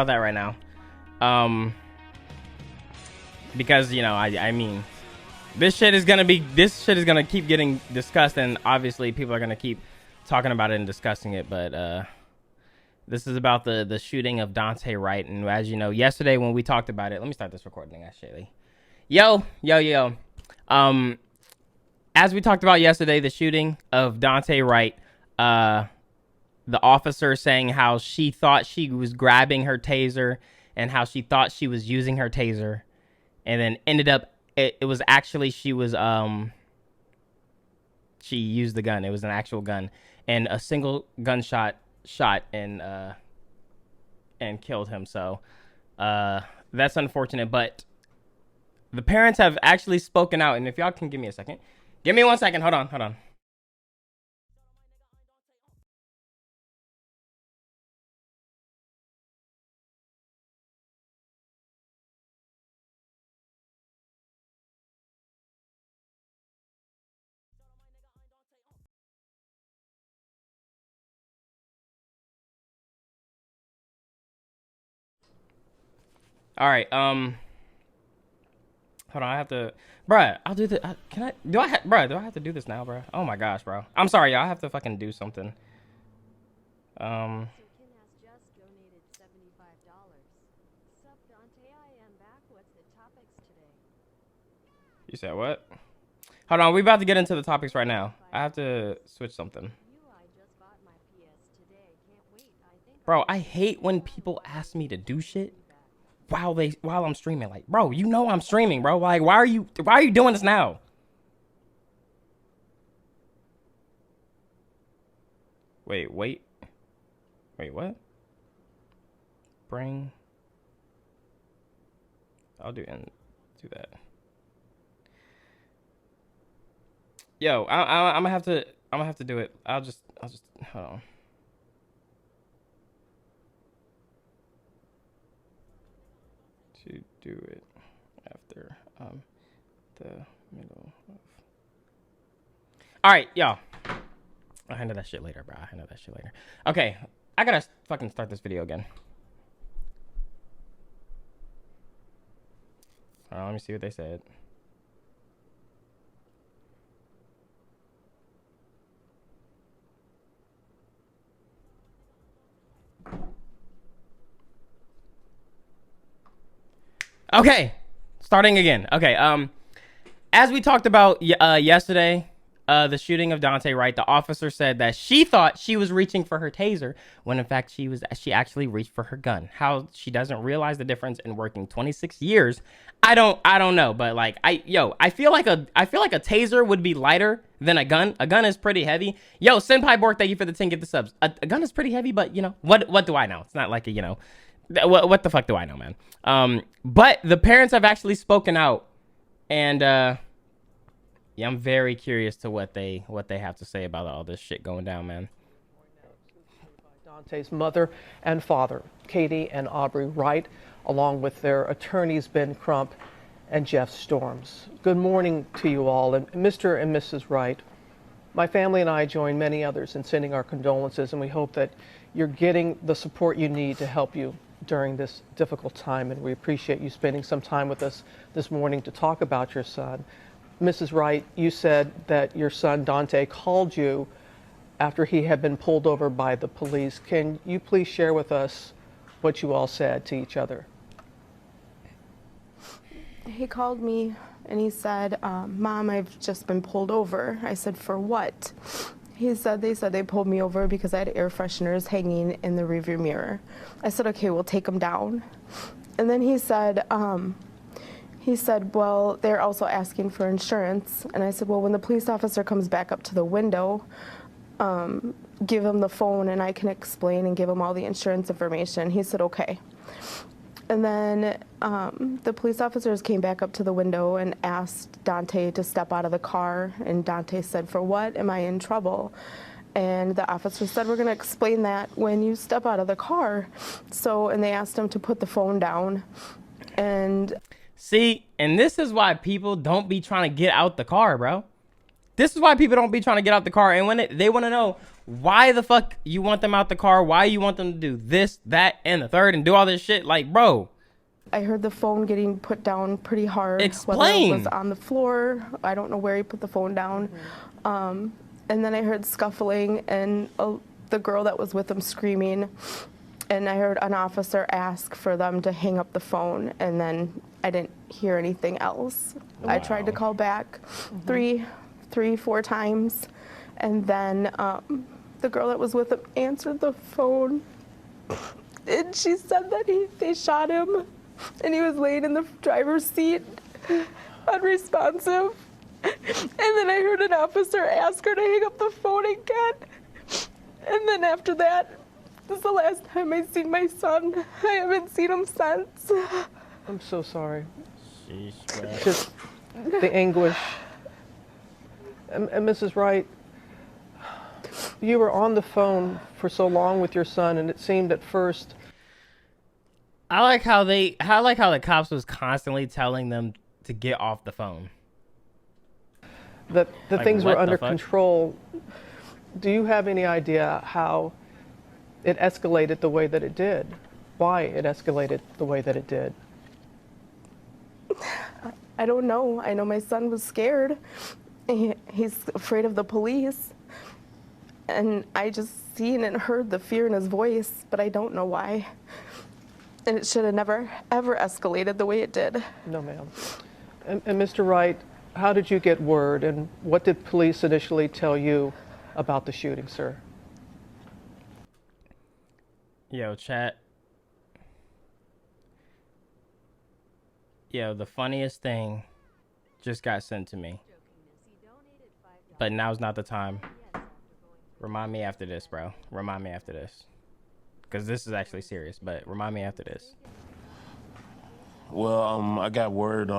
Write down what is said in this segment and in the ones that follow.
about that right now. Because, you know, I mean, this shit is gonna keep getting discussed, and obviously people are gonna keep talking about it and discussing it. But this is about the shooting of Dante Wright, and as you know, yesterday when we talked about it, let me start this recording actually. Yo. As we talked about yesterday, the shooting of Dante Wright, the officer saying how she thought she was grabbing her taser and how she thought she was using her taser, and then ended up it was actually she used the gun. It was an actual gun, and a single gunshot shot and killed him. So that's unfortunate, but the parents have actually spoken out, and if y'all can give me a second. Give me 1 second. Hold on. All right. Hold on. I have to, bruh. I'll do the. Can I? Do I? Bruh, do I have to do this now, bruh? Oh my gosh, bro. I'm sorry, y'all. I have to fucking do something. You said what? Hold on. We about to get into the topics right now. I have to switch something. Bro, I hate when people ask me to do shit while I'm streaming. Like, bro, you know I'm streaming, bro. Like, why are you doing this now? Wait, what? Bring. I'll do that. Yo, I'm gonna have to do it. I'll just hold on. To do it after the middle of. All right, y'all. I'll handle that shit later, bro. Okay, I gotta fucking start this video again. Hold on, let me see what they said. Okay, starting again. Okay, as we talked about yesterday, the shooting of Dante Wright, the officer said that she thought she was reaching for her taser when in fact she actually reached for her gun. How she doesn't realize the difference in working 26 years, I don't know. But like I feel like a taser would be lighter than a gun. A gun is pretty heavy. Yo, Senpai Bork, thank you for the 10 get the subs. A gun is pretty heavy, but you know what do I know? It's not like a, you know. What the fuck do I know, man? But the parents have actually spoken out, and yeah, I'm very curious to what they have to say about all this shit going down, man. Dante's mother and father, Katie and Aubrey Wright, along with their attorneys Ben Crump and Jeff Storms. Good morning to you all, and Mr. and Mrs. Wright. My family and I join many others in sending our condolences, and we hope that you're getting the support you need to help you during this difficult time, and we appreciate you spending some time with us this morning to talk about your son. Mrs. Wright, you said that your son Dante called you after he had been pulled over by the police. Can you please share with us what you all said to each other? He called me and he said, Mom, I've just been pulled over. I said, for what? They said they pulled me over because I had air fresheners hanging in the rearview mirror. I said, okay, we'll take them down. And then he said, well, they're also asking for insurance. And I said, well, when the police officer comes back up to the window, give him the phone and I can explain and give him all the insurance information. He said, okay. And then the police officers came back up to the window and asked Dante to step out of the car. And Dante said, for what? Am I in trouble? And the officer said, we're going to explain that when you step out of the car. And they asked him to put the phone down. And see, and this is why people don't be trying to get out the car, bro. This is why people don't be trying to get out the car. And when they want to know why the fuck you want them out the car, why you want them to do this, that, and the third, and do all this shit. Like, bro. I heard the phone getting put down pretty hard. Explain. Whether it was on the floor. I don't know where he put the phone down. And then I heard scuffling and the girl that was with him screaming. And I heard an officer ask for them to hang up the phone. And then I didn't hear anything else. Wow. I tried to call back three, 4 times. And then the girl that was with him answered the phone. And she said that they shot him. And he was laying in the driver's seat, unresponsive. And then I heard an officer ask her to hang up the phone again. And then after that, this is the last time I seen my son. I haven't seen him since. I'm so sorry. Sheesh, Just the anguish. And Mrs. Wright, you were on the phone for so long with your son, and it seemed at first. I like how the cops was constantly telling them to get off the phone. That the Like, things were what the under fuck? control. Do you have any idea how it escalated the way that it did? Why it escalated the way that it did? I don't know. I know my son was scared. He's afraid of the police. And I just seen and heard the fear in his voice, but I don't know why. And it should have never, ever escalated the way it did. No, ma'am. And Mr. Wright, how did you get word, and what did police initially tell you about the shooting, sir? Yo, chat. Yo, the funniest thing just got sent to me. But now's not the time. Remind me after this, bro. Remind me after this. Because this is actually serious, but remind me after this. Well, I got word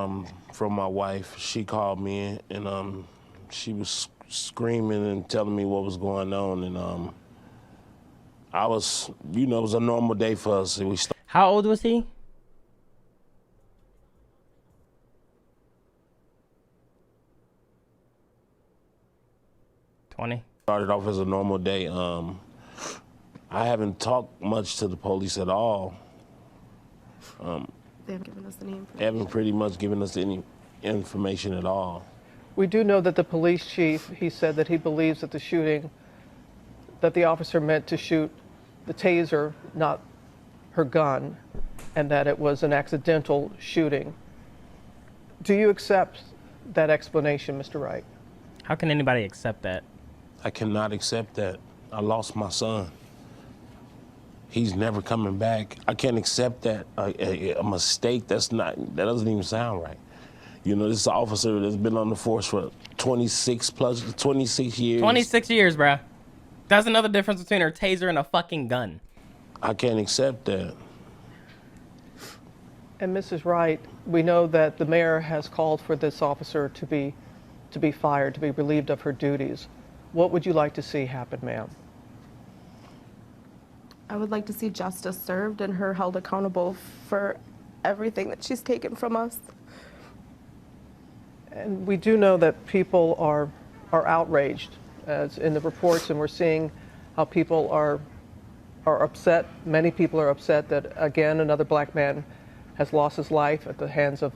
from my wife. She called me, and she was screaming and telling me what was going on. And I was, it was a normal day for us. And How old was he? started off as a normal day. I haven't talked much to the police at all. They haven't given us any information. They haven't pretty much given us any information at all. We do know that the police chief, he said that he believes that the shooting, that the officer meant to shoot the taser, not her gun, and that it was an accidental shooting. Do you accept that explanation, Mr. Wright? How can anybody accept that? I cannot accept that. I lost my son. He's never coming back. I can't accept that. A mistake, that doesn't even sound right. This officer that's been on the force for 26 years. 26 years, bruh. That's another difference between a taser and a fucking gun. I can't accept that. And Mrs. Wright, we know that the mayor has called for this officer to be fired, to be relieved of her duties. What would you like to see happen, ma'am? I would like to see justice served and her held accountable for everything that she's taken from us. And we do know that people are outraged, as in the reports, and we're seeing how people are upset. Many people are upset that, again, another black man has lost his life at the hands of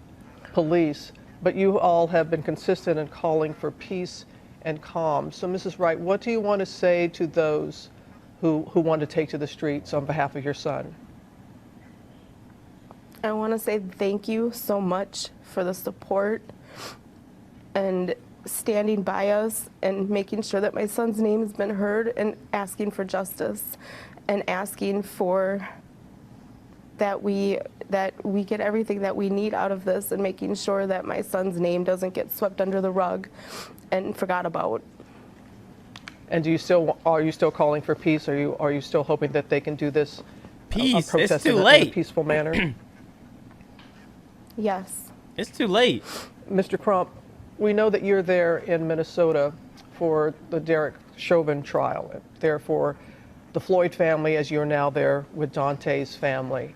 police. But you all have been consistent in calling for peace and calm. So, Mrs. Wright, what do you want to say to those who want to take to the streets on behalf of your son? I want to say thank you so much for the support and standing by us and making sure that my son's name has been heard, and asking for justice and asking for that we get everything that we need out of this, and making sure that my son's name doesn't get swept under the rug and forgot about. And are you still calling for peace? Are you still hoping that they can do this Peace. protest It's too in late. a peaceful manner? Yes. It's too late. Mr. Crump, we know that you're there in Minnesota for the Derek Chauvin trial, there for the Floyd family, as you're now there with Dante's family.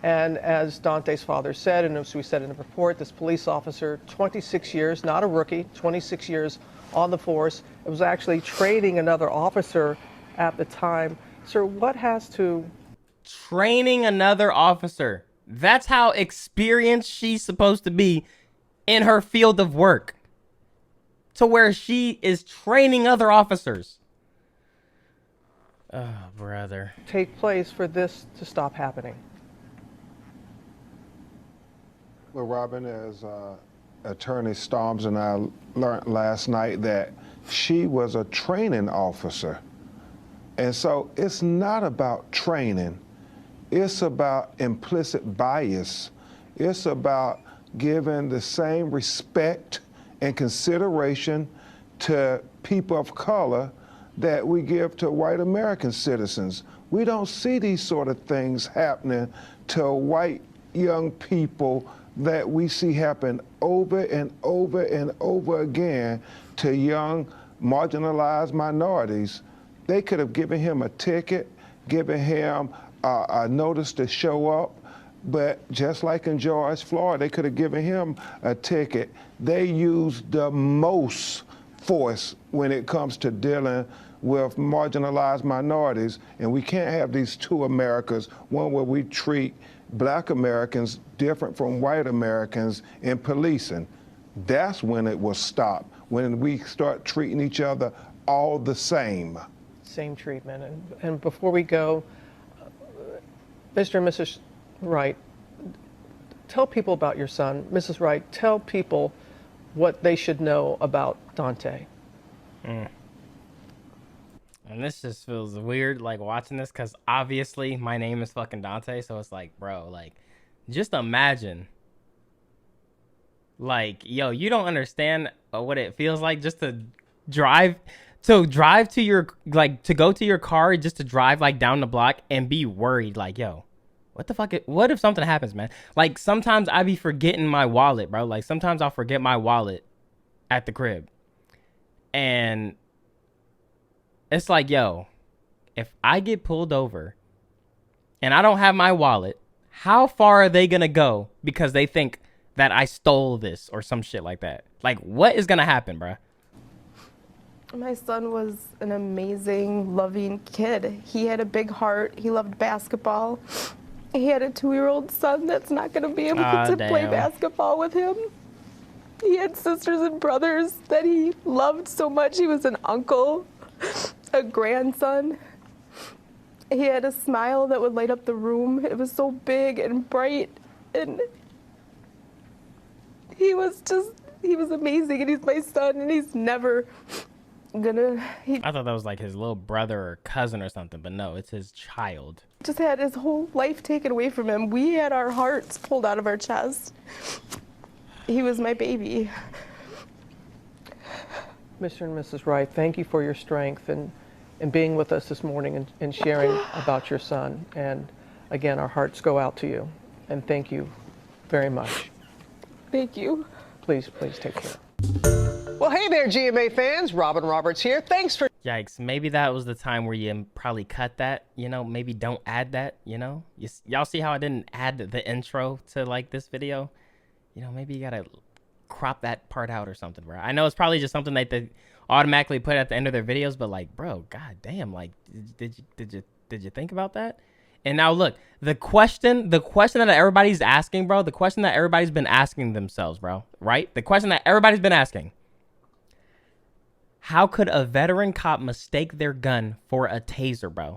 And as Dante's father said, and as we said in the report, this police officer, 26 years, not a rookie, 26 years on the force. It was actually training another officer at the time. Sir, what has to... Training another officer. That's how experienced she's supposed to be in her field of work. To where she is training other officers. Oh, brother. take place for this to stop happening? Well, Robin, as Attorney Storms and I learned last night that she was a training officer. And so it's not about training. It's about implicit bias. It's about giving the same respect and consideration to people of color that we give to white American citizens. We don't see these sort of things happening to white young people that we see happen over and over and over again to young marginalized minorities. They could have given him a ticket, given him a notice to show up, but just like in George Floyd, they could have given him a ticket. They used the most force when it comes to dealing with marginalized minorities, and we can't have these two Americas, one where we treat black Americans different from white Americans in policing. That's when it will stop, when we start treating each other all the same. Same treatment. And before we go, Mr. and Mrs. Wright, tell people about your son. Mrs. Wright, tell people what they should know about Dante. And this just feels weird, like, watching this, because obviously my name is fucking Dante, so it's like, bro, like, just imagine, like, yo, you don't understand what it feels like just to drive to your, like, to go to your car, just to drive, like, down the block and be worried, like, yo, what the fuck, what if something happens, man? Like, sometimes I be forgetting my wallet, bro. Like, sometimes I'll forget my wallet at the crib. And it's like, yo, if I get pulled over and I don't have my wallet, how far are they going to go because they think that I stole this or some shit like that? Like, what is going to happen, bro? My son was an amazing, loving kid. He had a big heart. He loved basketball. He had a 2-year-old son that's not going to be able to play basketball with him. He had sisters and brothers that he loved so much. He was an uncle, a grandson. He had a smile that would light up the room. It was so big and bright, and he was amazing, and he's my son, and he's never gonna... I thought that was like his little brother or cousin or something, but no, it's his child. Just had his whole life taken away from him. We had our hearts pulled out of our chest. He was my baby. Mr. and Mrs. Wright, thank you for your strength and being with us this morning and sharing about your son. And again, our hearts go out to you. And thank you very much. Thank you. Please take care. Well, hey there, GMA fans. Robin Roberts here. Thanks for... Yikes, maybe that was the time where you probably cut that, you know, maybe don't add that, you know? Y'all see how I didn't add the intro to, like, this video? You know, maybe you gotta crop that part out or something, bro. I know it's probably just something that they automatically put at the end of their videos, but, like, bro, god damn, like, did you think about that? And now look, the question that everybody's asking, bro, the question that everybody's been asking themselves, bro, right? The question that everybody's been asking: how could a veteran cop mistake their gun for a taser, bro?